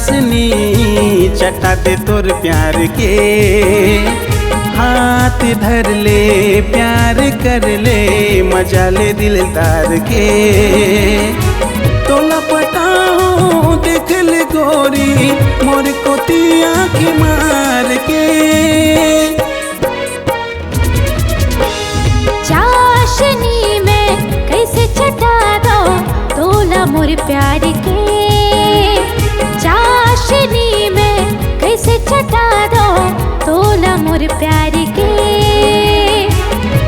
चासनी चटा दे तोर प्यार के। हाथ धर ले प्यार कर ले मजा ले दिलदार के। तोला पटाओ देख ले गोरी मोर कोती आँख मार के। चाशनी में कैसे चटा दो तोला मोर प्यार के। चाशनी में कैसे चटा दो तोला मोर प्यार के।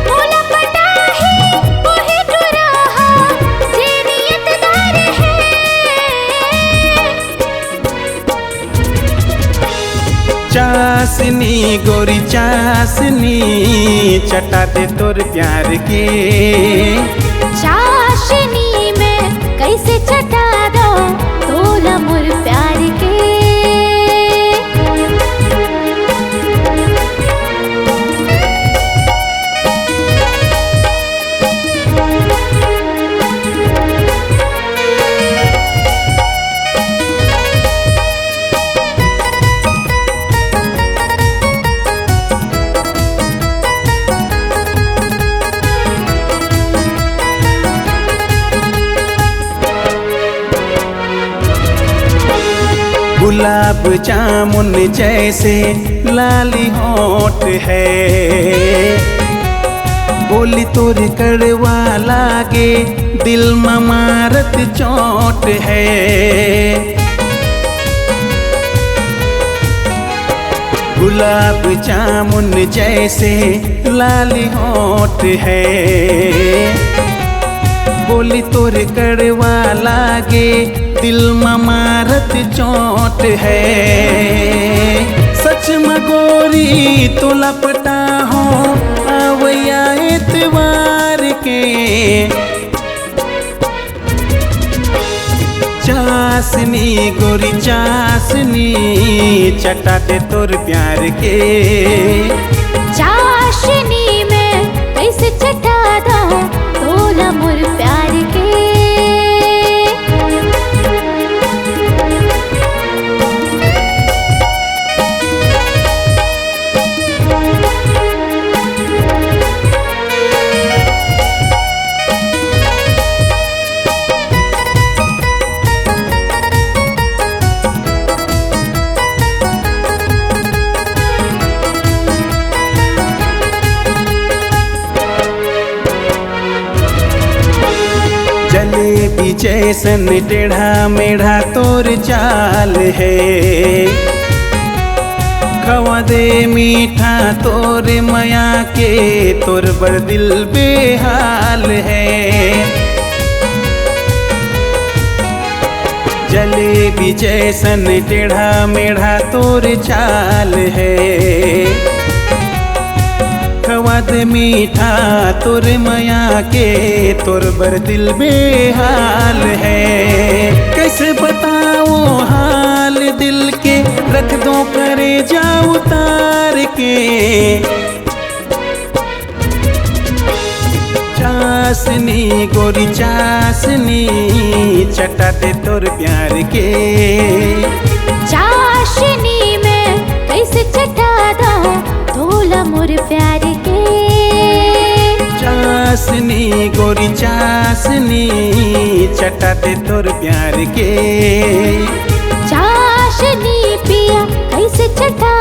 तोला पटा है वही दुराहा जे नियतदार है। चासनी गोरी चासनी चटा दे तोर प्यार के। चाशनी में कैसे चटा दो तोला मोर प्यार के। गुलाब जामुन जैसे लाली होठ है। बोली तोर कड़वा लागे दिल में मारत चोट है। गुलाब जामुन जैसे लाली होठ है। बोली तोर कड़वा लागे दिल में मारत चोट है। सच में गोरी तोला पटा हो आवैया एतवार के। चासनी गोरी चासनी चटा दे तोर प्यार के। चाशनी में कैसे चटा दो तोला मोर प्यार के। जलेबी जैसन टेढ़ा मेढ़ा तोर चाल है। खवा दे मीठा तोर मया के तोर बड़ दिल बेहाल है। जलेबी जैसन टेढ़ा मेढ़ा तोर चाल है। खवाद मीठा तोर मया के तोर बर दिल बेहाल है। कैसे बताओ हाल दिल के रख दो करे जाओ उतार के। चासनी गोरी चासनी चटा दे तोर प्यार के। चाशनी में कैसे चटा दो तोला मोर प्यार के। चासनी गोरी चासनी चटा दे तोर प्यार के। चाशनी पिया कैसे चटा